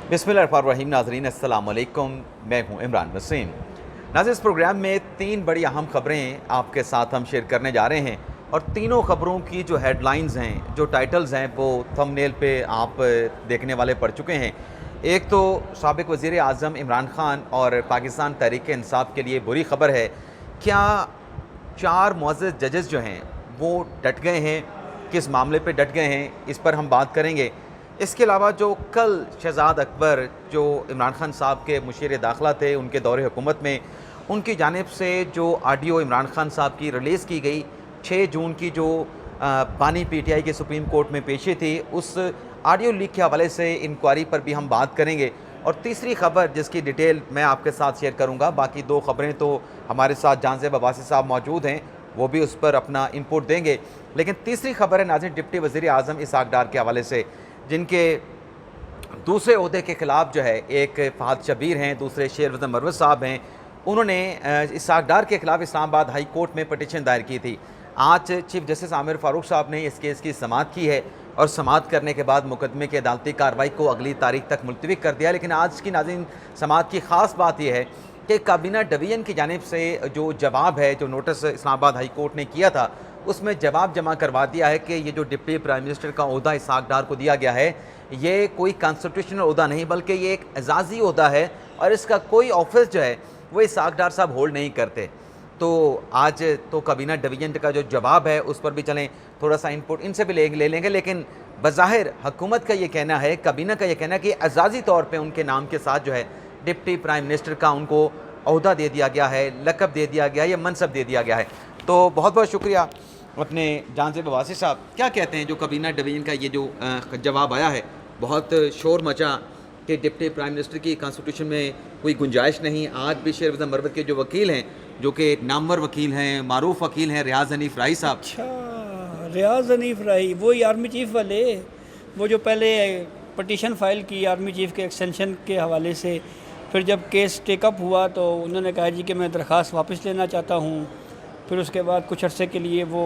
बिस्मिल्लाहिर्रहमानिर्रहीम। नाज़रीन अस्सलाम वालेकुम, मैं हूं इमरान वसीम। नाज़रीन, इस प्रोग्राम में 3 बड़ी अहम ख़बरें आपके साथ हम शेयर करने जा रहे हैं और तीनों ख़बरों की जो हेडलाइंस हैं, जो टाइटल्स हैं, वो थंबनेल पे आप देखने वाले पढ़ चुके हैं। एक तो साबिक़ वज़ीर आज़म इमरान ख़ान और पाकिस्तान तहरीक इंसाफ के लिए बुरी ख़बर है। क्या 4 मुअज़्ज़ज़ जजेस जो हैं वो डट गए हैं? किस मामले पे डट गए हैं, इस पर हम बात करेंगे। इसके अलावा जो कल शहज़ाद अकबर जो इमरान ख़ान साहब के मुशीर दाखिला थे, उनके दौरे हुकूमत में उनकी जानिब से जो ऑडियो इमरान ख़ान साहब की रिलीज़ की गई 6 जून की, जो बानी PTI के सुप्रीम कोर्ट में पेशी थी, उस ऑडियो लीक के हवाले से इंक्वायरी पर भी हम बात करेंगे। और तीसरी ख़बर जिसकी डिटेल मैं आपके साथ शेयर करूँगा, बाकी 2 ख़बरें तो हमारे साथ जानज़ेब अब्बासी साहब मौजूद हैं, वो भी उस पर अपना इनपुट देंगे। लेकिन तीसरी ख़बर है नाज़रीन डिप्टी वज़ीर आज़म इसहाक़ डार के हवाले से, जिनके दूसरे ओहदे के ख़िलाफ़ जो है, एक फ़हद शब्बीर हैं, दूसरे शेरवज़न मरवत साहब हैं। उन्होंने इसहाक़ डार के ख़िलाफ़ इस्लामाबाद हाई कोर्ट में पटिशन दायर की थी। आज चीफ़ जस्टिस आमिर फ़ारूक साहब ने इस केस की समाअत की है और समाअत करने के बाद मुकदमे की अदालती कार्रवाई को अगली तारीख तक मुलतवी कर दिया। लेकिन आज की नाज़रीन समाअत की ख़ास बात यह है कि काबीना डिवीज़न की जानिब से जो जवाब है, जो नोटिस इस्लामाबाद हाई कोर्ट ने किया था, उसमें जवाब जमा करवा दिया है कि ये जो डिप्टी प्राइम मिनिस्टर का ओहदा इसहाक़ डार को दिया गया है, ये कोई कॉन्स्टिट्यूशनल ओहदा नहीं बल्कि ये एक एजाज़ी ओहदा है और इसका कोई ऑफिस जो है वो इसहाक़ डार साहब होल्ड नहीं करते। तो आज तो काबीना डिवीज़न का जो जवाब है उस पर भी चलें, थोड़ा सा इनपुट इनसे भी ले लेंगे। लेकिन बज़ाहिर हुकूमत का ये कहना है, काबीना का ये कहना है कि एजाज़ी तौर पर उनके नाम के साथ जो है डिप्टी प्राइम मिनिस्टर का उनको ओहदा दे दिया गया है, लक़ब दे दिया गया है, या मनसब दे दिया गया है। तो बहुत बहुत शुक्रिया अपने जानज़ेब अब्बासी साहब। क्या कहते हैं जो काबीना डिवीज़न का ये जो जवाब आया है? बहुत शोर मचा कि डिप्टी प्राइम मिनिस्टर की कॉन्स्टिट्यूशन में कोई गुंजाइश नहीं। आज भी शेरवज़न मरवत के जो वकील हैं, जो कि नामवर वकील हैं, मारूफ वकील हैं, रियाज़ हनीफ राही साहब। अच्छा, रियाज़ हनीफ राही, वही आर्मी चीफ़ वाले, वो जो पहले पटिशन फ़ाइल की आर्मी चीफ़ के एक्सटेंशन के हवाले से, फिर जब केस टेकअप हुआ तो उन्होंने कहा जी कि मैं दरख्वास्त वापस लेना चाहता हूँ। फिर उसके बाद कुछ अरसे के लिए वो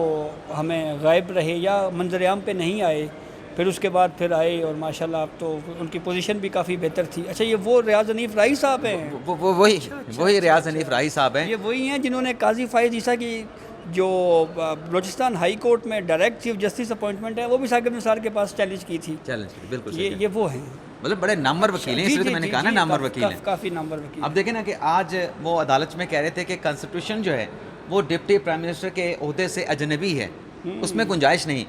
हमें गायब रहे या मंजर-ए-आम पे नहीं आए, फिर उसके बाद फिर आए और माशाल्लाह अब तो उनकी पोजीशन भी काफ़ी बेहतर थी। अच्छा, ये वो रियाज़ हनीफ राही साहब हैं? वही रियाज़ हनीफ राही साहब हैं। ये वही हैं जिन्होंने काजी फ़ाइज़ ईसा की जो बलूचिस्तान हाई कोर्ट में डायरेक्ट चीफ जस्टिस अपॉइंटमेंट है, वो भी साकिब निसार के पास चैलेंज की थी। बिल्कुल ये वो हैं, मतलब बड़े नामवर वकील हैं, इसलिए तो मैंने कहा ना नामवर वकील हैं, काफ़ी नामवर वकील। अब देखें ना कि आज वो अदालत में कह रहे थे कि कॉन्स्टिट्यूशन जो है वो डिप्टी प्राइम मिनिस्टर के ओहदे से अजनबी है, उसमें गुंजाइश नहीं।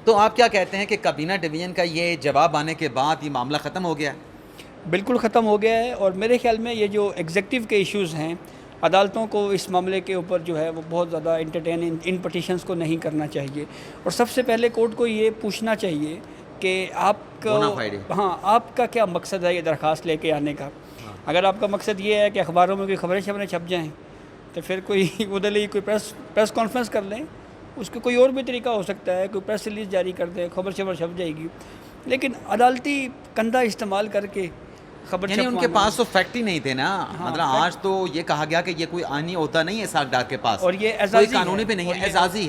तो आप क्या कहते हैं कि काबीना डिवीज़न का ये जवाब आने के बाद ये मामला ख़त्म हो गया? बिल्कुल ख़त्म हो गया है। और मेरे ख्याल में ये जो एग्जेक्टिव के इश्यूज़ हैं, अदालतों को इस मामले के ऊपर जो है वो बहुत ज़्यादा इंटरटेन इन पटिशन्स को नहीं करना चाहिए। और सबसे पहले कोर्ट को ये पूछना चाहिए कि आपका क्या मकसद है ये दरख्वास्त लेके आने का। अगर आपका मकसद ये है कि अखबारों में कोई खबरें छप जाएँ, तो फिर कोई उधर ही कोई प्रेस कॉन्फ्रेंस कर लें, उसका कोई और भी तरीका हो सकता है, कोई प्रेस रिलीज़ जारी कर दें, खबर छप जाएगी। लेकिन अदालती कंधा इस्तेमाल करके खबर, यानी उनके पास तो फैक्ट ही नहीं थे ना। मतलब आज तो ये कहा गया कि ये कोई आनी होता नहीं है इसहाक़ डार के पास, और ये कोई कानूनी पे नहीं है,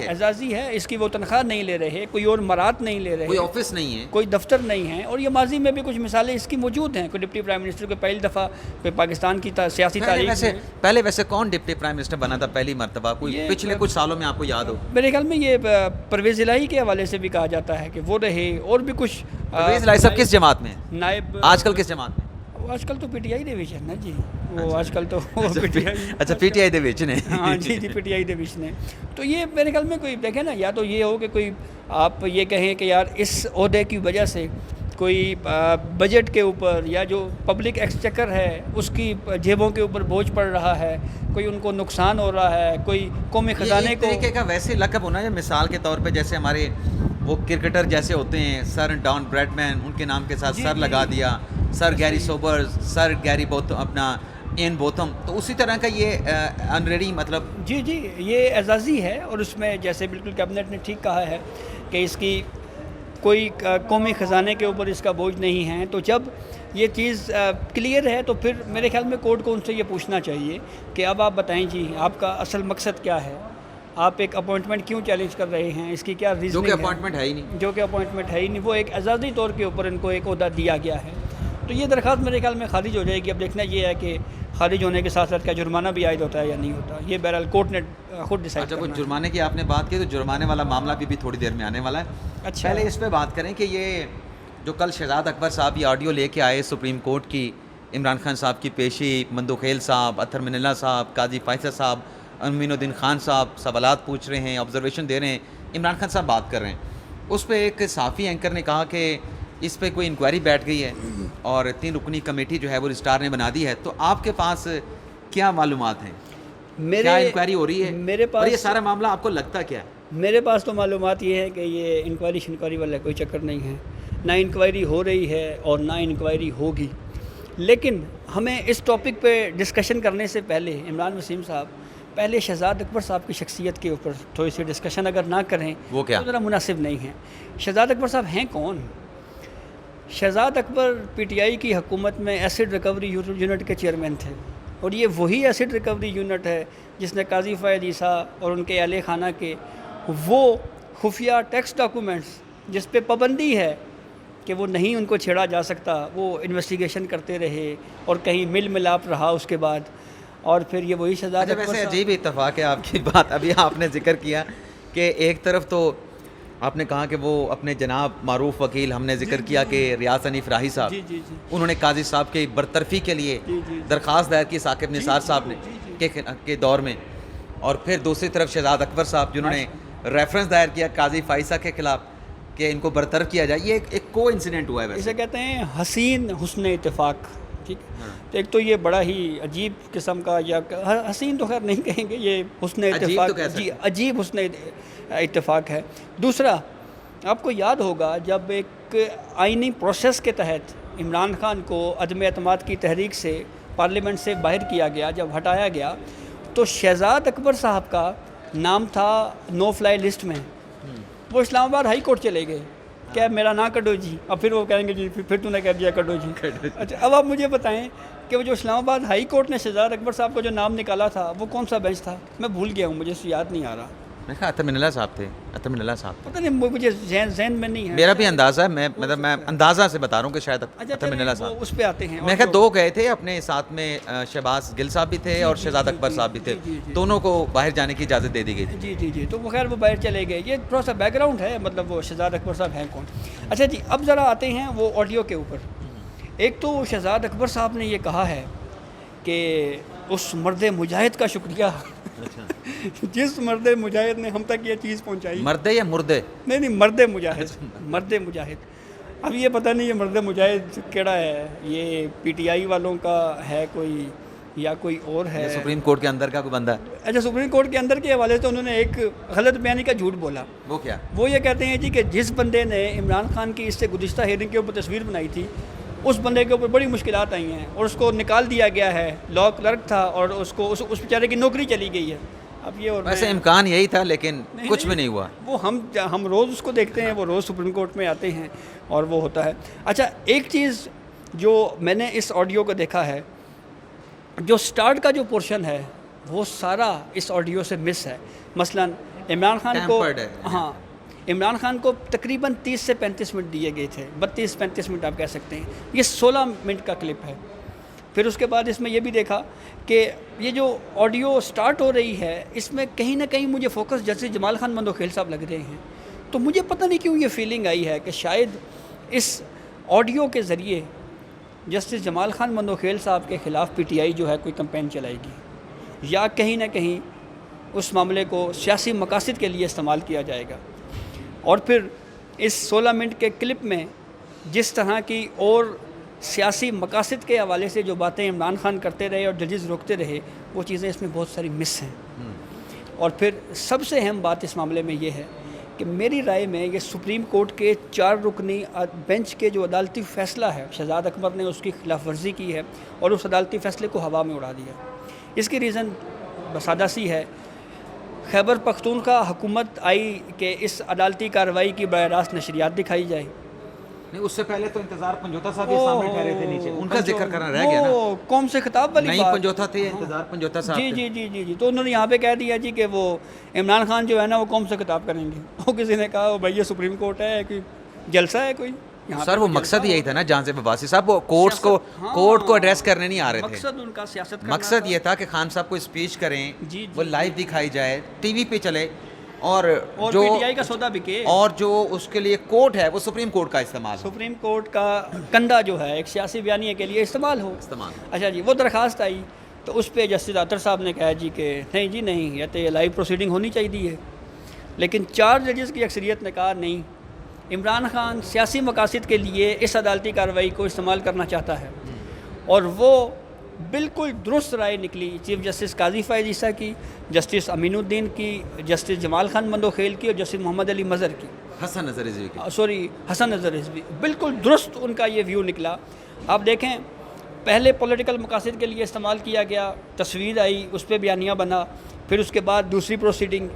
एजाज़ी है, इसकी वो तनख्वाह नहीं ले रहे, कोई और मरात नहीं ले रहे, कोई ऑफिस नहीं है, कोई दफ्तर नहीं है। और ये माजी में भी कुछ मिसालें इसकी मौजूद हैं। कोई डिप्टी प्राइम मिनिस्टर को पहली दफ़ा कोई पाकिस्तान की सियासी तारीख में पहले वैसे कौन डिप्टी प्राइम मिनिस्टर बना था पहली मरतबा, कोई पिछले कुछ सालों में आपको याद हो? मेरे ख्याल में ये परवेज़ इलाही के हवाले से भी कहा जाता है कि वो रहे। और भी कुछ परवेज़ इलाही साहब किस जमात में? नायब आजकल किस जमात में? आजकल तो PTI दे विच है ना जी, वो आजकल तो PTI दे विच ने। हाँ जी, PTI दे विच ने। तो ये मेरे ख्याल में कोई देखे ना, या तो ये हो कि कोई आप ये कहें कि यार इस ओहदे की वजह से कोई बजट के ऊपर या जो पब्लिक एक्सचेकर है उसकी जेबों के ऊपर बोझ पड़ रहा है, कोई उनको नुकसान हो रहा है, कोई कौमी ख़जाने को तरीके का वैसे लक़ब होना है। मिसाल के तौर पे जैसे हमारे वो क्रिकेटर जैसे होते हैं, सर डॉन ब्रैडमैन, उनके नाम के साथ सर लगा दिया, sir Garry Sobers, sir Garry Botham, अपना एन बोथम, तो उसी तरह का ये ऑनरेरी मतलब जी, ये एजाज़ी है। और उसमें जैसे बिल्कुल कैबिनेट ने ठीक कहा है कि इसकी कोई कौमी ख़जाने के ऊपर इसका बोझ नहीं है। तो जब ये चीज़ क्लियर है तो फिर मेरे ख्याल में कोर्ट को उनसे ये पूछना चाहिए कि अब आप बताएं जी, आपका असल मकसद क्या है, आप एक अपॉइंटमेंट क्यों चैलेंज कर रहे हैं, इसकी क्या रीज़निंग है? जो कि अपॉइंटमेंट है ही नहीं, वो एक एजाज़ी तौर के ऊपर इनको एक ओहदा दिया गया है। तो ये दरख्वास्त मेरे ख्याल में खारिज हो जाएगी। अब देखना ये है कि खारिज होने के साथ साथ क्या जुर्माना भी आयद होता है या नहीं होता, ये बहरहाल कोर्ट ने खुद डिसाइड अच्छा, वो करना है। जुर्माने की आपने बात की तो जुर्माने वाला मामला भी थोड़ी देर में आने वाला है। अच्छा। पहले इस पे बात करें कि ये जो कल शहजाद अकबर साहब ये ऑडियो लेके आए सुप्रीम कोर्ट की, इमरान खान साहब की पेशी, मंदोखेल साहब, अतर मिनल्ला साहब, काजी फायसा साहब, अमीनुद्दीन खान साहब सवालात पूछ रहे हैं, ऑब्जर्वेशन दे रहे हैं, इमरान खान साहब बात कर रहे हैं। उस पर एक साफ़ी एंकर ने कहा कि इस पे कोई इंक्वायरी बैठ गई है और 3 रुकनी कमेटी जो है वो रजिस्ट्रार ने बना दी है। तो आपके पास क्या मालूमात हैं, क्या इंक्वायरी हो रही है मेरे पास और ये सारा मामला आपको लगता क्या है? मेरे पास तो मालूमात ये है कि ये इंक्वायरी वाला कोई चक्कर नहीं है, ना इंक्वायरी हो रही है और ना इंक्वायरी होगी। लेकिन हमें इस टॉपिक पे डिस्कशन करने से पहले इमरान वसीम साहब, पहले शहजाद अकबर साहब की शख्सियत के ऊपर थोड़ी सी डिस्कशन अगर ना करें वो क्या? तो ज़रा मुनासिब नहीं है। शहजाद अकबर साहब हैं कौन? शहजाद अकबर पीटीआई की हुकूमत में एसिड रिकवरी यूनिट के चेयरमैन थे, और ये वही एसिड रिकवरी यूनिट है जिसने काजी फ़ैज़ ईसा और उनके अहले खाना के वो खुफिया टैक्स डॉक्यूमेंट्स जिस पे पाबंदी है कि वो नहीं उनको छेड़ा जा सकता, वो इन्वेस्टिगेशन करते रहे और कहीं मिल मिलाप रहा उसके बाद, और फिर ये वही शहजाद अच्छा, अकबर वैसे साहब। अजीब इत्तेफाक है आपकी बात, अभी आपने जिक्र किया कि एक तरफ तो आपने कहा कि वो अपने जनाब मारूफ वकील, हमने जिक्र किया कि रियाज हनीफ राही साहब, जी जी जी उन्होंने काजी साहब की बरतरफी के लिए जी, जी। दरख्वास्त दायर की साकिब निसार साहब ने के दौर में, और फिर दूसरी तरफ शहजाद अकबर साहब जिन्होंने रेफरेंस दायर किया काजी फाइसा के खिलाफ कि इनको बरतरफ किया जाए। ये एक को इंसिडेंट हुआ है वैसे। इसे कहते हैं हसीन हुस्न इत्तेफाक। ठीक, तो एक तो ये बड़ा ही अजीब किस्म का, या हसीन तो खैर नहीं कहेंगे, ये हुस्न अजीब तो इत्तेफाक, कह सकते जी अजीब हुस्न इत्तेफाक है। दूसरा, आपको याद होगा जब एक आइनी प्रोसेस के तहत इमरान खान को अदम एतमाद की तहरीक से पार्लियामेंट से बाहर किया गया, जब हटाया गया तो शहजाद अकबर साहब का नाम था नो फ्लाई लिस्ट में। वो इस्लामाबाद हाई कोर्ट चले गए, क्या मेरा ना कटो जी, और फिर वो कहेंगे जी फिर तूने कह दिया कटो जी। अच्छा, अब आप मुझे बताएं कि वो जो इस्लामाबाद हाई कोर्ट ने शहजाद अकबर साहब का जो नाम निकाला था वो कौन सा बेंच था? मैं भूल गया हूँ, मुझे उससे याद नहीं आ रहा। मैं कहा अतर मिनल्ला साहब थे, अतर मिनल्ला साहब थे। पता नहीं, मुझे जहन में नहीं है। मेरा भी अंदाज़ा है, मैं अंदाज़ा से बता रहा हूँ कि शायद अच्छा, अतर मिनल्ला चलिए, वो साहब। उस पे आते हैं। मैं कहा 2 गए थे अपने साथ में, शहबाज गिल साहब भी थे और शहजाद अकबर साहब भी थे, दोनों को बाहर जाने की इजाज़त दे दी गई थी। जी जी जी, तो वो खैर वो बाहर चले गए। ये थोड़ा सा बैकग्राउंड है, मतलब वो शहजाद अकबर साहब हैं कौन। अच्छा जी, अब ज़रा आते हैं वो ऑडियो के ऊपर। एक तो शहजाद अकबर साहब ने ये कहा है कि उस मर्द मुजाहिद का शुक्रिया जिस मर्द मुजाहिद ने हम तक ये चीज़ पहुंचाई। मर्दे या मुर्दे? नहीं, मर्द मुजाहिद, मर्द मुजाहिद। अब ये पता नहीं ये मर्द मुजाहिद केड़ा है, ये पीटीआई वालों का है कोई या कोई और है? सुप्रीम कोर्ट के अंदर का कोई बंदा है? अच्छा, सुप्रीम कोर्ट के अंदर के हवाले से उन्होंने एक गलत बयानी का झूठ बोला। वो क्या? वो ये कहते हैं जी कि जिस बंदे ने इमरान खान की इससे गुज़िश्ता हेयरिंग के ऊपर तस्वीर बनाई थी, उस बंदे के ऊपर बड़ी मुश्किलात आई हैं और उसको निकाल दिया गया है। लॉ क्लर्क था और उसको उस बेचारे की नौकरी चली गई है। अब ये, और वैसे इम्कान यही था लेकिन कुछ भी नहीं हुआ। वो हम रोज़ उसको देखते हैं, वो रोज़ सुप्रीम कोर्ट में आते हैं और वो होता है। अच्छा, एक चीज़ जो मैंने इस ऑडियो को देखा है, जो स्टार्ट का जो पोर्शन है वो सारा इस ऑडियो से मिस है। मसलन इमरान खान को, हाँ, इमरान खान को तकरीबन 30 से 35 मिनट दिए गए थे, 32-35 मिनट आप कह सकते हैं। ये 16 मिनट का क्लिप है। फिर उसके बाद इसमें यह भी देखा कि ये जो ऑडियो स्टार्ट हो रही है इसमें कहीं ना कहीं मुझे फोकस जस्टिस जमाल खान मंदोखेल साहब लग रहे हैं। तो मुझे पता नहीं क्यों ये फीलिंग आई है कि शायद इस ऑडियो के ज़रिए जस्टिस जमाल खान मंदोखेल साहब के ख़िलाफ़ पीटीआई जो है कोई कैंपेन चलाएगी, या कहीं ना कहीं उस मामले को सियासी मकासद के लिए इस्तेमाल किया जाएगा। और फिर इस 16 मिनट के क्लिप में जिस तरह की और सियासी मकासद के हवाले से जो बातें इमरान खान करते रहे और जजेस रोकते रहे, वो चीज़ें इसमें बहुत सारी मिस हैं। और फिर सबसे अहम बात इस मामले में ये है कि मेरी राय में ये सुप्रीम कोर्ट के 4 रुकनी बेंच के जो अदालती फ़ैसला है, शहजाद अकबर ने उसकी खिलाफ वर्जी की है और उस अदालती फ़ैसले को हवा में उड़ा दिया। इसकी रीज़न बसादा सी है, खैबर पख्तूनख्वा हुकूमत आई कि इस अदालती कार्रवाई की बराह रास्त नशरियात दिखाई जाए। नहीं, उससे पहले तो इंतजार पंजोता साहब के सामने ठहरे थे नीचे, उनका जिक्र करना रह गया ना। कौम से खिताब वाली नहीं, बात। पंजोता थे, इंतजार पंजोता साहब जी थे। जी जी जी जी, तो उन्होंने यहाँ पे कह दिया जी कि वो इमरान खान जो है ना वो कौम से खिताब करेंगे। वो किसी ने कहा भाई ये सुप्रीम कोर्ट है कि जलसा है कोई, यहाँ सर पे वो तो मकसद जलसा यही हो। था ना जहां से अब्बासी साहब वो कोर्ट्स को हाँ, कोर्ट को एड्रेस करने नहीं आ रहे थे। मकसद उनका सियासत करना मकसद था। ये था कि खान साहब को स्पीच करें, जी, वो जी, लाइव दिखाई जाए, टीवी पे चले, और और जो पीटीआई का सौदा बिके। और जो उसके लिए कोर्ट है वो सुप्रीम कोर्ट का इस्तेमाल हो। सुप्रीम कोर्ट का कंधा जो है एक सियासी बयानी के लिए इस्तेमाल हो। इस्तेमाल। अच्छा जी, वो दरख्वास्त आई तो उस पर जस्टिस अतर साहब ने कहा जी कि नहीं जी नहीं, या तो ये लाइव प्रोसीडिंग होनी चाहिए। लेकिन 4 जजेस की अक्सरियत ने कहा नहीं, इमरान खान सियासी मकासद के लिए इस अदालती कार्रवाई को इस्तेमाल करना चाहता है। और वो बिल्कुल दुरुस्त राय निकली चीफ जस्टिस काजी फ़ाइज़ ईसा की, जस्टिस अमीनुद्दीन की, जस्टिस जमाल खान मंदोखेल की और जस्टिस मोहम्मद अली मज़हर की, हसन नजर रिजवी की। सॉरी हसन नज़र रिजवी। बिल्कुल दुरुस्त उनका ये व्यू निकला। आप देखें, पहले पॉलिटिकल मकासद के लिए इस्तेमाल किया गया, तस्वीर आई, उस पर बयानिया बना, फिर उसके बाद दूसरी प्रोसीडिंग,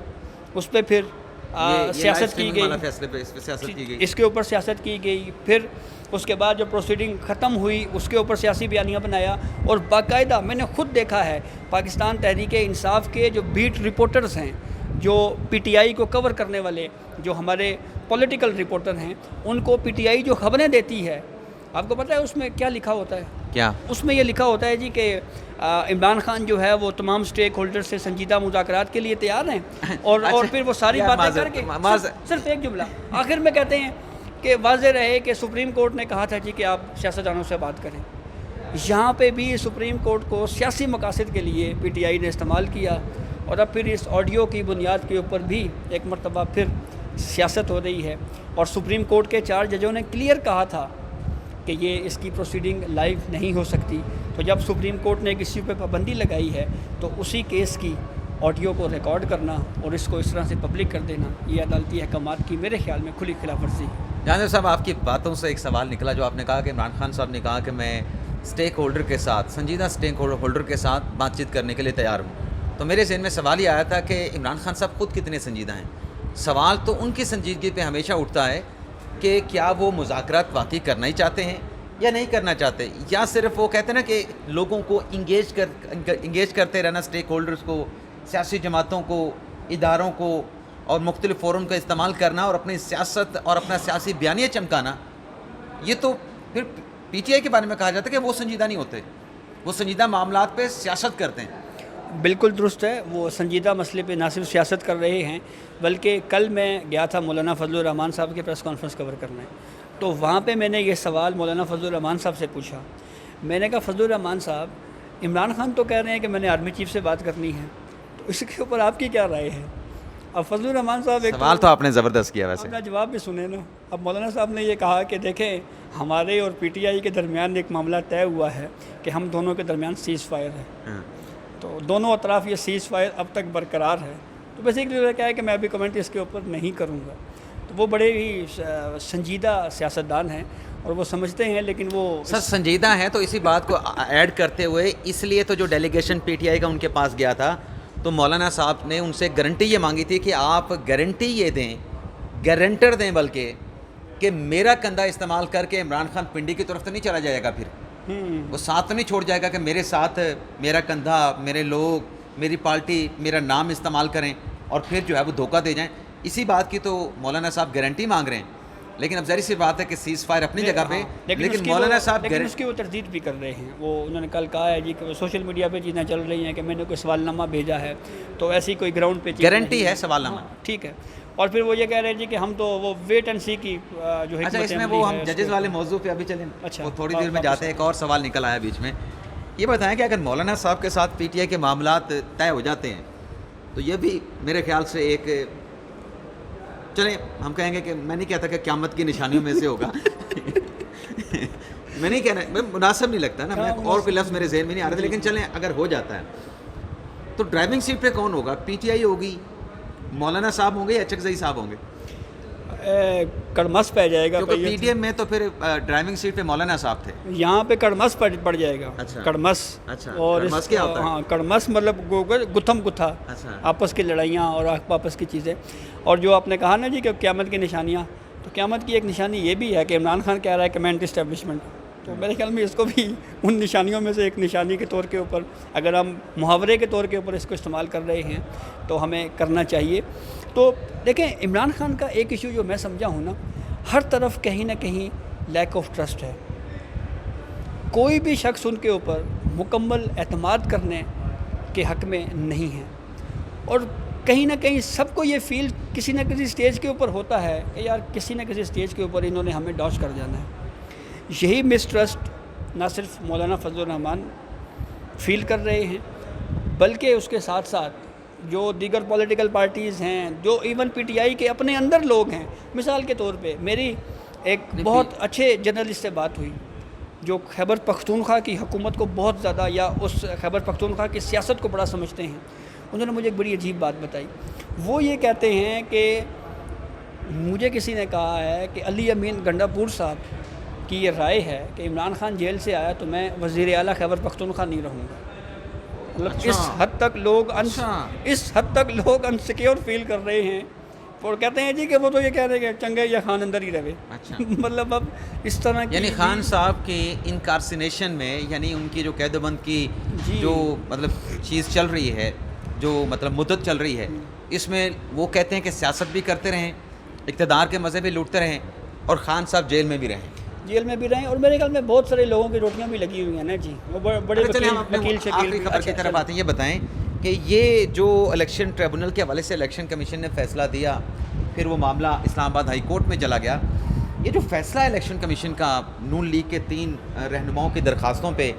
उस पर फिर सियासत की गई, फैसले पे इस पे सियासत की गई। इसके ऊपर सियासत की गई। फिर उसके बाद जो प्रोसीडिंग ख़त्म हुई उसके ऊपर सियासी बयानिया बनाया। और बाकायदा मैंने खुद देखा है पाकिस्तान तहरीक इंसाफ के जो बीट रिपोर्टर्स हैं, जो पीटीआई को कवर करने वाले, जो हमारे पॉलिटिकल रिपोर्टर हैं, उनको पीटीआई जो खबरें देती है, आपको पता है उसमें क्या लिखा होता है? क्या? उसमें ये लिखा होता है जी कि इमरान खान जो है वो तमाम स्टेक होल्डर से संजीदा मुज़ाकरात के लिए तैयार हैं। और फिर वो सारी बातें करके सिर्फ एक जुमला आखिर में कहते हैं कि वाज़ेह रहे कि सुप्रीम कोर्ट ने कहा था जी कि आप सियासतदानों से बात करें। यहाँ पे भी सुप्रीम कोर्ट को सियासी मकासद के लिए पीटीआई ने इस्तेमाल किया। और अब फिर इस ऑडियो की बुनियाद के ऊपर भी एक मरतबा फिर सियासत हो रही है। और सुप्रीम कोर्ट के 4 जजों ने क्लियर कहा था कि ये इसकी प्रोसीडिंग लाइव नहीं हो सकती। तो जब सुप्रीम कोर्ट ने किसी पे पाबंदी लगाई है तो उसी केस की ऑडियो को रिकॉर्ड करना और इसको इस तरह से पब्लिक कर देना, ये अदालती अहकामात की मेरे ख्याल में खुली खिलाफ वर्जी है। जानदेव साहब, आपकी बातों से एक सवाल निकला जो आपने कहा कि इमरान खान साहब ने कहा कि मैं स्टेक होल्डर के साथ, संजीदा स्टेक होल्डर के साथ बातचीत करने के लिए तैयार हूँ। तो मेरे जहन में सवाल ये आया था कि इमरान खान साहब खुद कितने संजीदा हैं। सवाल तो उनकी संजीदगी पे हमेशा उठता है कि क्या वो मुज़ाकरात वाकई करना ही चाहते हैं या नहीं करना चाहते, या सिर्फ वो कहते हैं ना कि लोगों को इंगेज करते रहना, स्टेक होल्डर्स को, सियासी जमातों को, इदारों को और मुख्तलिफ फोरम का इस्तेमाल करना और अपनी सियासत और अपना सियासी बयानिया चमकाना। ये तो फिर पीटीआई के बारे में कहा जाता है कि वो संजीदा नहीं होते, वो संजीदा मामलात पे सियासत करते हैं। बिल्कुल दुरुस्त है, वो संजीदा मसले पे ना सिर्फ सियासत कर रहे हैं बल्कि कल मैं गया था मौलाना फजलुर रहमान साहब के प्रेस कॉन्फ्रेंस कवर करने। तो वहाँ पे मैंने ये सवाल मौलाना फजलुर रहमान साहब से पूछा। मैंने कहा, फजलुर रहमान साहब, इमरान खान तो कह रहे हैं कि मैंने आर्मी चीफ से बात करनी है, तो इसके ऊपर आपकी क्या राय है? अब फजलुर रहमान साहब एक सवाल तो आपने ज़बरदस्त किया वैसे। अपना जवाब भी सुने ना। अब मौलाना साहब ने ये कहा कि देखें, हमारे और पीटीआई के दरमियान एक मामला तय हुआ है कि हम दोनों के दरमियान सीज़ फायर है। तो दोनों अतराफ़ ये सीज़ फायर अब तक बरकरार है। तो बेसिकली क्या है कि मैं अभी कमेंट इसके ऊपर नहीं करूँगा। तो वो बड़े ही संजीदा सियासतदान हैं और वो समझते हैं, लेकिन वो सर संजीदा हैं। तो इसी बात को ऐड करते हुए, इसलिए तो जो डेलीगेशन पीटीआई का उनके पास गया था, तो मौलाना साहब ने उनसे गारंटी ये मांगी थी कि आप गारंटी ये दें, गारंटर दें बल्कि, कि मेरा कंधा इस्तेमाल करके इमरान खान पिंडी की तरफ तो नहीं चला जाएगा, फिर वो साथ तो नहीं छोड़ जाएगा कि मेरे साथ मेरा कंधा, मेरे लोग, मेरी पार्टी मेरा नाम इस्तेमाल करें और फिर जो है वो धोखा दे जाएं। इसी बात की तो मौलाना साहब गारंटी मांग रहे हैं। लेकिन अब ज़ाहिर सी बात है कि सीज़ फायर अपनी जगह पे, लेकिन मौलाना साहब उसकी वो तरदीद भी कर रहे हैं। वो उन्होंने कल कहा है जी कि सोशल मीडिया पे चीज़ें चल रही हैं कि मैंने कोई सवालनामा भेजा है, तो ऐसी कोई ग्राउंड पे गारंटी है सवालनामा, ठीक है। और फिर वो ये कह रहे हैं जी कि हम तो वो वेट एंड सी की जो है। अच्छा, इसमें वो हम जजेस वाले मौजू पे अभी चलें। अच्छा, वो थोड़ी देर में जाते हैं। एक और सवाल निकल आया बीच में। ये बताएं कि अगर मौलाना साहब के साथ पीटीआई के मामलात तय हो जाते हैं तो ये भी मेरे ख्याल से एक, चलें हम कहेंगे कि, मैं नहीं कहता कि क़यामत की निशानियों में से होगा मैं नहीं कहना, मैं मुनासिब नहीं लगता ना, मैं और कोई लफ्ज़ मेरे जहन में नहीं आ रहे थे, लेकिन चलें अगर हो जाता है तो ड्राइविंग सीट पे कौन होगा? पीटीआई होगी, मौलाना साहब होंगे या चकजई साहब होंगे? कड़मस पड़ जाएगा, क्योंकि पीटीएम में तो फिर ड्राइविंग सीट पे मौलाना साहब थे, यहाँ पे कड़मस पड़ जाएगा। अच्छा, कड़मस। अच्छा, और कड़मस क्या होता है? हाँ, कड़मस मतलब गुथम गुथा। अच्छा। आपस की लड़ाइयाँ और आपस की चीज़ें। और जो आपने कहा ना जी कि क़यामत की निशानियाँ, तो क़यामत की एक निशानी ये भी है कि इमरान खान कह रहा है कि मैं एंटी एस्टेब्लिशमेंट, तो मेरे ख्याल में इसको भी उन निशानियों में से एक निशानी के तौर के ऊपर, अगर हम मुहावरे के तौर के ऊपर इसको इस्तेमाल कर रहे हैं तो हमें करना चाहिए। तो देखें, इमरान खान का एक इशू जो मैं समझा हूँ ना, हर तरफ कहीं ना कहीं लैक ऑफ ट्रस्ट है। कोई भी शख्स उनके ऊपर मुकम्मल एतमाद करने के हक़ में नहीं है, और कहीं ना कहीं सबको ये फील किसी न किसी स्टेज के ऊपर होता है कि यार किसी न किसी स्टेज के ऊपर इन्होंने हमें डॉच कर जाना है। यही मिसट्रस्ट ना सिर्फ मौलाना फजलुर रहमान फील कर रहे हैं, बल्कि उसके साथ साथ जो दीगर पॉलिटिकल पार्टीज़ हैं, जो इवन पीटीआई के अपने अंदर लोग हैं। मिसाल के तौर पे मेरी एक बहुत अच्छे जर्नलिस्ट से बात हुई जो खैबर पख्तूनख्वा की हुकूमत को बहुत ज़्यादा, या उस खैबर पख्तूनख्वा की सियासत को बड़ा समझते हैं। उन्होंने मुझे एक बड़ी अजीब बात बताई। वो ये कहते हैं कि मुझे किसी ने कहा है कि अली अमीन गंडापुर साहब की ये राय है कि इमरान खान जेल से आया तो मैं वज़ीर आला खैबर पख्तूनख्वा नहीं रहूँगा। मतलब इस हद तक लोग अनसिक्योर फील कर रहे हैं, और कहते हैं जी कि वो तो ये कह रहे हैं कि चंगे या खान अंदर ही रहे। अच्छा मतलब अब इस तरह की, यानी खान साहब के इनकार्सिनेशन में, यानी उनकी जो कैदबंद की जो मतलब चीज़ चल रही है, जो मतलब मुद्दत चल रही है, इसमें वो कहते हैं कि सियासत भी करते रहें, इक़्तिदार के मज़े भी लूटते रहें, और खान साहब जेल में भी रहें। और मेरे ख्याल में बहुत सारे लोगों की रोटियां भी लगी हुई हैं ना जी। वो बड़े वकील आखिरी खबर की तरफ आते हैं। ये बताएं कि ये जो इलेक्शन ट्रिब्यूनल के हवाले से इलेक्शन कमीशन ने फैसला दिया, फिर वो मामला इस्लामाबाद हाई कोर्ट में चला गया। ये जो फैसला इलेक्शन कमीशन का नून लीग के 3 रहनुमाओं की दरखास्तों पे,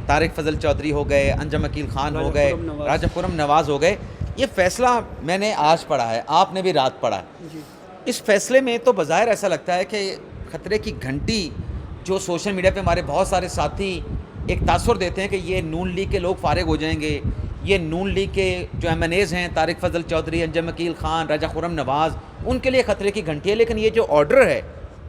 तारिक फजल चौधरी हो गए, अंजम अकील खान हो गए, राजा खुरम नवाज़ हो गए, ये फैसला मैंने आज पढ़ा है, आपने भी रात पढ़ा है। इस फैसले में तो बज़ाहिर ऐसा लगता है कि ख़तरे की घंटी जो सोशल मीडिया पे हमारे बहुत सारे साथी एक तासुर देते हैं कि ये नून लीग के लोग फारिग हो जाएंगे, ये नून लीग के जो एमएनएज़ हैं, तारिक फजल चौधरी, अंजम अकील खान, राजा खुरम नवाज़, उनके लिए ख़तरे की घंटी है। लेकिन ये जो ऑर्डर है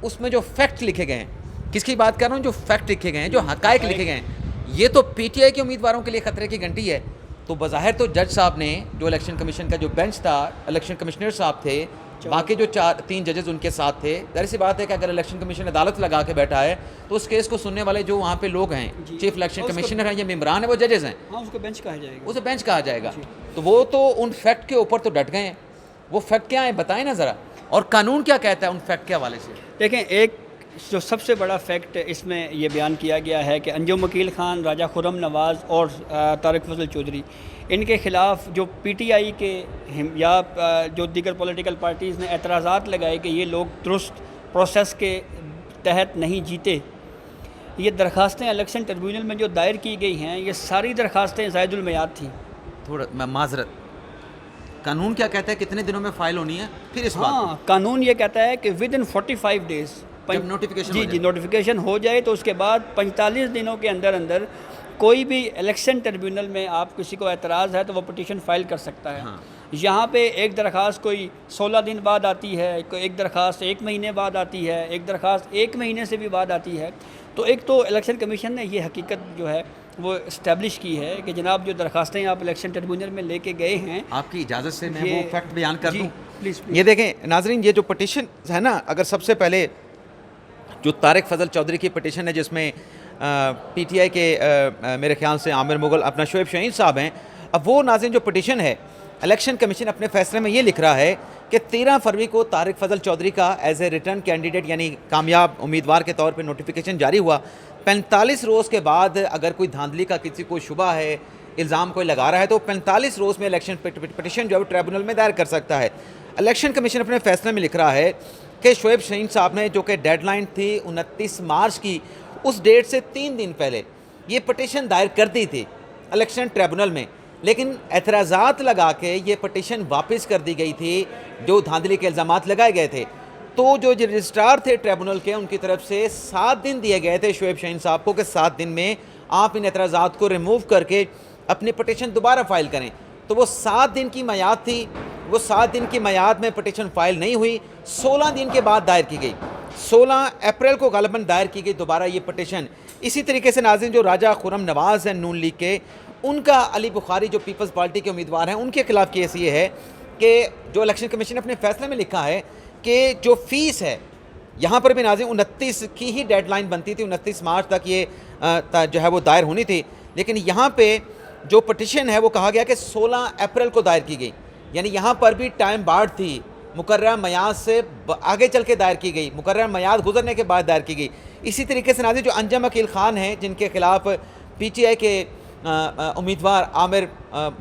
उसमें जो फैक्ट लिखे गए हैं, किसकी बात कर रहा हूँ, जो फैक्ट लिखे गए हैं, जो हक़ाइक़ लिखे गए हैं, ये तो पीटीआई के उम्मीदवारों के लिए ख़तरे की घंटी है। तो बज़ाहिर तो जज साहब ने, जो इलेक्शन कमीशन का जो बेंच था, इलेक्शन कमिश्नर साहब थे, बाकी जो 3 जजेस उनके साथ थे, ज़ाहिर सी बात है कि अगर इलेक्शन कमीशन अदालत लगा के बैठा है तो उस केस को सुनने वाले जो वहाँ पे लोग हैं, चीफ इलेक्शन कमिश्नर हैं या मेम्बरान है, वो जजेस हैं, उसको बेंच कहा जाएगा, उसे बेंच कहा जाएगा। तो वो तो उन फैक्ट के ऊपर तो डट गए हैं। वो फैक्ट क्या है बताएं ना ज़रा, और कानून क्या कहता है उन फैक्ट के हवाले से। देखें, एक जो सबसे बड़ा फैक्ट इसमें ये बयान किया गया है कि अंजुम वकील खान, राजा खुरम नवाज़ और तारिक फजल चौधरी, इनके ख़िलाफ़ जो पीटीआई के या जो दीगर पॉलिटिकल पार्टीज़ ने एतराज़ात लगाए कि ये लोग दुरुस्त प्रोसेस के तहत नहीं जीते। ये दरखास्तें इलेक्शन ट्रिब्यूनल में जो दायर की गई हैं, ये सारी दरखास्तें ज़ायदुल मियाद थी। थोड़ा मैं माजरत, कानून क्या कहता है कितने दिनों में फ़ाइल होनी है? फिर इस हाँ, कानून ये कहता है कि with in 45 days notification notification हो जाए तो उसके बाद 45 दिनों के अंदर अंदर कोई भी इलेक्शन ट्रिब्यूनल में आप किसी को एतराज़ है तो वो पिटीशन फ़ाइल कर सकता है। हाँ। यहाँ पे एक दरख्वास्त कोई 16 दिन बाद आती है, एक दरख्वास्त 1 महीने बाद आती है, एक दरख्वास्त 1 महीने से भी बाद आती है। तो एक तो इलेक्शन कमीशन ने ये हकीकत जो है वो इस्टेब्लिश की है कि जनाब जो दरखास्तें आप इलेक्शन ट्रिब्यूनल में लेके गए हैं, आपकी इजाज़त से मैं वो फैक्ट बयान कर दूँ प्लीज़। ये देखें नाजरीन, ये जो पटिशन है ना, अगर सबसे पहले जो तारिक फजल चौधरी की पटिशन है जिसमें पीटीआई के मेरे ख्याल से आमिर मुगल अपना शोएब शहीद साहब हैं, अब वो नाज़रीन जो पटिशन है, इलेक्शन कमीशन अपने फैसले में ये लिख रहा है कि 13 फरवरी को तारिक फजल चौधरी का एज ए रिटर्न कैंडिडेट यानी कामयाब उम्मीदवार के तौर पे नोटिफिकेशन जारी हुआ। 45 रोज़ के बाद अगर कोई धांधली का किसी को शुबा है, इल्ज़ाम कोई लगा रहा है, तो 45 रोज़ में इलेक्शन पटिशन जो है ट्रिब्यूनल में दायर कर सकता है। इलेक्शन कमीशन अपने फैसले में लिख रहा है कि शोएब शहीद साहब ने, जो कि डेडलाइन थी 29 मार्च की, उस डेट से 3 दिन पहले ये पटिशन दायर कर दी थी इलेक्शन ट्रिब्यूनल में, लेकिन एतराज़ात लगा के ये पटिशन वापस कर दी गई थी जो धांधली के इल्ज़ामात लगाए गए थे। तो जो रजिस्ट्रार थे ट्रिब्यूनल के, उनकी तरफ से 7 दिन दिए गए थे शोएब शहीद साहब को कि 7 दिन में आप इन एतराज़ात को रिमूव करके अपनी पटिशन दोबारा फाइल करें। तो वो 7 दिन की मियाद थी, वो 7 दिन की मियाद में पटिशन फाइल नहीं हुई, 16 दिन के बाद दायर की गई। 16 अप्रैल को गालिबन दायर की गई दोबारा ये पटिशन। इसी तरीके से नाज़रीन जो राजा खुरम नवाज़ हैं नून लीग के, उनका अली बुखारी जो पीपल्स पार्टी के उम्मीदवार हैं, उनके खिलाफ केस ये है कि जो इलेक्शन कमीशन ने अपने फैसले में लिखा है कि जो फ़ीस है, यहाँ पर भी नाज़रीन 29 की ही डेडलाइन बनती थी, 29 मार्च तक ये जो है वो दायर होनी थी, लेकिन यहाँ पे जो पटिशन है वो कहा गया कि 16 अप्रैल को दायर की गई, यानी यहाँ पर भी टाइम बार्ड थी मुकर्रर मियाद से आगे चल के दायर की गई, मुकर्रर मियाद गुजरने के बाद दायर की गई। इसी तरीके से नाज़रीन जो अंजम अकील ख़ान हैं, जिनके खिलाफ PTI के उम्मीदवार आमिर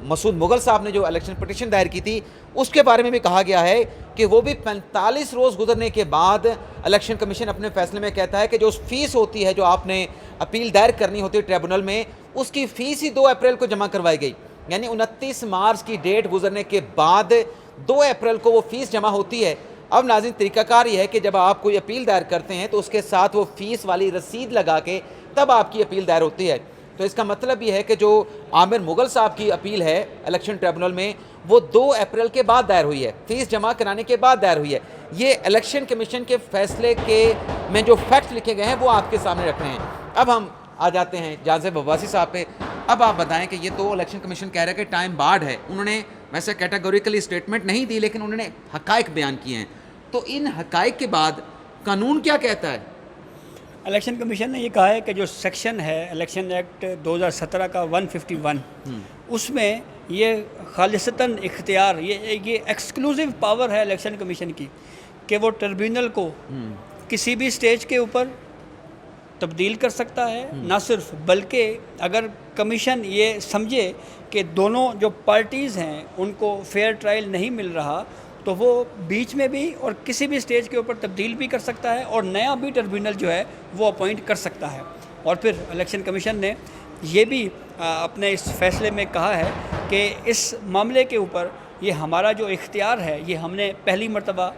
मसूद मुग़ल साहब ने जो इलेक्शन पटिशन दायर की थी, उसके बारे में भी कहा गया है कि वो भी 45 रोज़ गुजरने के बाद इलेक्शन कमीशन अपने फ़ैसले में कहता है कि जो फ़ीस होती है, जो आपने अपील दायर करनी होती है ट्रिब्यूनल में, उसकी फ़ीस ही 2 अप्रैल को जमा करवाई गई। यानी 29 मार्च की डेट गुजरने के बाद 2 अप्रैल को वो फ़ीस जमा होती है। अब नाज़रीन तरीक़ाकार ये है कि जब आप कोई अपील दायर करते हैं तो उसके साथ वो फ़ीस वाली रसीद लगा के तब आपकी अपील दायर होती है। तो इसका मतलब ये है कि जो आमिर मुग़ल साहब की अपील है इलेक्शन ट्रिब्यूनल में, वो 2 अप्रैल के बाद दायर हुई है, फ़ीस जमा कराने के बाद दायर हुई है। ये इलेक्शन कमीशन के फ़ैसले के में जो फैक्ट लिखे गए हैं वो आपके सामने रख रहे हैं। अब हम आ जाते हैं जाज़िब अब्बासी साहब पे। अब आप बताएं कि ये तो इलेक्शन कमीशन कह रहा है कि टाइम बार्ड है। उन्होंने वैसे कैटेगोरिकली स्टेटमेंट नहीं दी, लेकिन उन्होंने हक़ाइक़ बयान किए हैं। तो इन हक़ाइक़ के बाद कानून क्या कहता है? इलेक्शन कमीशन ने ये कहा है कि जो सेक्शन है इलेक्शन एक्ट 2017 का 151, उसमें ये खालिसतन इख्तियार, ये एक्सक्लूसिव पावर है इलेक्शन कमीशन की कि वो ट्रिब्यूनल को किसी भी स्टेज के ऊपर तब्दील कर सकता है। ना सिर्फ, बल्कि अगर कमीशन ये समझे कि दोनों जो पार्टीज़ हैं उनको फेयर ट्रायल नहीं मिल रहा, तो वो बीच में भी और किसी भी स्टेज के ऊपर तब्दील भी कर सकता है और नया भी ट्रिब्यूनल जो है वो अपॉइंट कर सकता है। और फिर इलेक्शन कमीशन ने ये भी अपने इस फैसले में कहा है कि इस मामले के ऊपर ये हमारा जो इख्तियार है, ये हमने पहली मरतबा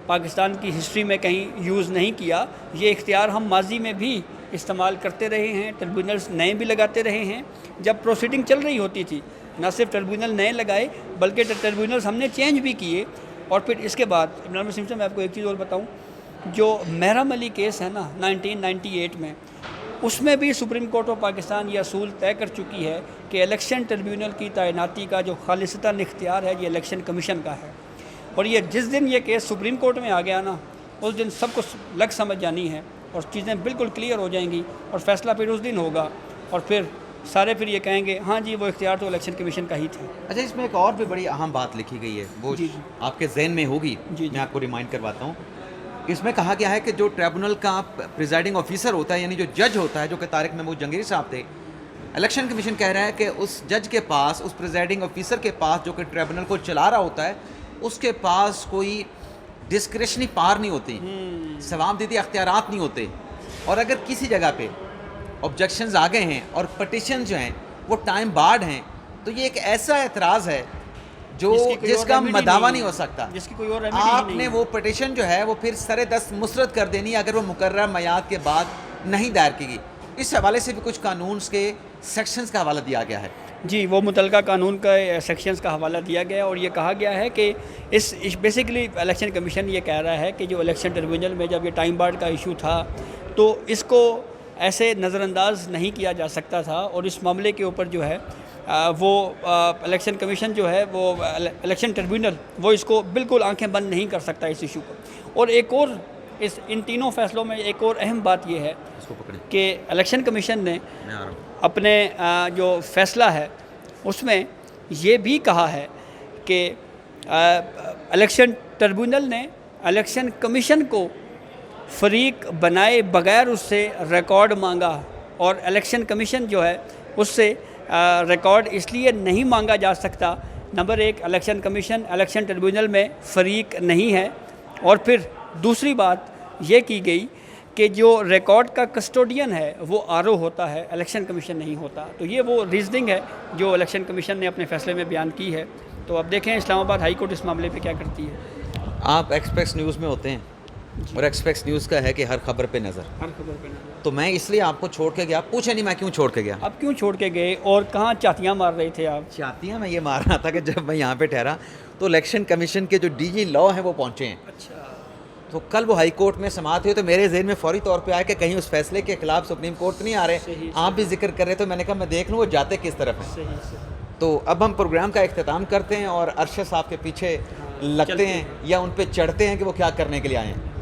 पाकिस्तान की हिस्ट्री में कहीं यूज़ नहीं किया। ये इख्तियार हम माजी में भी इस्तेमाल करते रहे हैं, ट्रिब्यूनल्स नए भी लगाते रहे हैं। जब प्रोसीडिंग चल रही होती थी, ना सिर्फ ट्रिब्यूनल नए लगाए बल्कि ट्रिब्यूनल्स हमने चेंज भी किए। और फिर इसके बाद इमरान वसीम साहब, मैं आपको एक चीज़ और बताऊं, जो महरम अली केस है ना 1998 में, उसमें भी सुप्रीम कोर्ट ऑफ पाकिस्तान ये असूल तय कर चुकी है कि इलेक्शन ट्रिब्यूनल की तैनाती का जो खालिसतन इख्तियार है ये इलेक्शन कमीशन का है। और ये जिस दिन ये केस सुप्रीम कोर्ट में आ गया ना, उस दिन सबको लग समझ जानी है और चीज़ें बिल्कुल क्लियर हो जाएंगी और फैसला फिर उस दिन होगा। और फिर सारे फिर ये कहेंगे हाँ जी वो इख्तियार तो इलेक्शन कमीशन का ही था। अच्छा, इसमें एक और भी बड़ी अहम बात लिखी गई है, वो जी। आपके जहन में होगी, मैं आपको रिमाइंड करवाता हूँ। इसमें कहा गया है कि जो ट्रिब्यूनल का प्रिजाइडिंग ऑफिसर होता है, यानी जो जज होता है, जो कि तारिक महमूद जंगीरी साहब थे, इलेक्शन कमीशन कह रहा है कि उस जज के पास, उस प्रिजाइडिंग ऑफिसर के पास जो कि ट्रिब्यूनल को चला रहा होता है, उसके पास कोई डिस्क्रिशनरी पावर नहीं होती, सवाबदीदी अख्तियारात नहीं होते। और अगर किसी जगह पे ऑब्जेक्शंस आ गए हैं और पटिशन जो हैं वो टाइम बार्ड हैं, तो ये एक ऐसा एतराज़ है जो जिसका मदावा नहीं हो सकता, जिसकी कोई और आपने वो पटिशन जो है वो फिर सरे दस्त मुस्तरद कर देनी है अगर वो मुकर्रर मियाद के बाद नहीं दायर की गई। इस हवाले से भी कुछ कानून के सेक्शंस का हवाला दिया गया है। जी, वो मुतलका कानून का सेक्शंस का हवाला दिया गया है और ये कहा गया है कि इस बेसिकली इलेक्शन कमीशन ये कह रहा है कि जो इलेक्शन ट्रिब्यूनल में जब ये टाइम बार्ड का इशू था तो इसको ऐसे नज़रअंदाज नहीं किया जा सकता था। और इस मामले के ऊपर जो है वो इलेक्शन कमीशन जो है वो इलेक्शन ट्रिब्यूनल वो इसको बिल्कुल आंखें बंद नहीं कर सकता इस इशू को। और एक और इन तीनों फैसलों में एक और अहम बात ये है कि इलेक्शन कमीशन ने अपने जो फैसला है उसमें ये भी कहा है कि इलेक्शन ट्रिब्यूनल ने इलेक्शन कमीशन को फरीक बनाए बगैर उससे रिकॉर्ड मांगा। और इलेक्शन कमीशन जो है उससे रिकॉर्ड इसलिए नहीं मांगा जा सकता, नंबर एक, इलेक्शन कमीशन इलेक्शन ट्रिब्यूनल में फरीक नहीं है। और फिर दूसरी बात ये की गई कि जो रिकॉर्ड का कस्टोडियन है वो आरओ होता है, इलेक्शन कमीशन नहीं होता। तो ये वो रीजनिंग है जो इलेक्शन कमीशन ने अपने फैसले में बयान की है। तो अब देखें इस्लामाबाद हाई कोर्ट इस मामले पे क्या करती है। आप एक्सप्रेस न्यूज़ में होते हैं और एक्सप्रेस न्यूज़ का है कि हर खबर पे नज़र, हर खबर पे नज़र। तो मैं इसलिए आपको छोड़ के गया, पूछे नहीं मैं क्यों छोड़ के गया। आप क्यों छोड़ के गए और कहाँ चातियाँ मार रहे थे आप? चातियाँ मैं ये मार रहा था कि जब मैं यहाँ पे ठहरा तो इलेक्शन कमीशन के जो डीजी लॉ हैं वो पहुँचे हैं। अच्छा। तो कल वो हाई कोर्ट में समात हुए तो मेरे जहन में फौरी तौर पे आया कि कहीं उस फैसले के खिलाफ सुप्रीम कोर्ट नहीं आ रहे। आप भी जिक्र कर रहे, तो मैंने कहा मैं देख लूँ वो जाते किस तरफ हैं। सही। तो अब हम प्रोग्राम का इख्तिताम करते हैं और अरशद साहब के पीछे लगते हैं या उन पे चढ़ते हैं कि वो क्या करने के लिए आए हैं।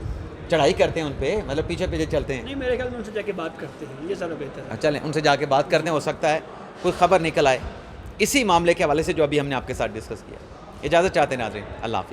चढ़ाई करते हैं उन पे, मतलब पीछे पीछे चलते हैं? नहीं, मेरे ख्याल में उनसे जाके बात करते हैं, ये ज़्यादा बेहतर है। चलें उनसे जाके बात करते हैं, हो सकता है कोई ख़बर निकल आए इसी मामले के हवाले से जो अभी हमने आपके साथ डिस्कस किया। इजाज़त चाहते हैं नाज़रीन, अल्लाह हाफ़िज़।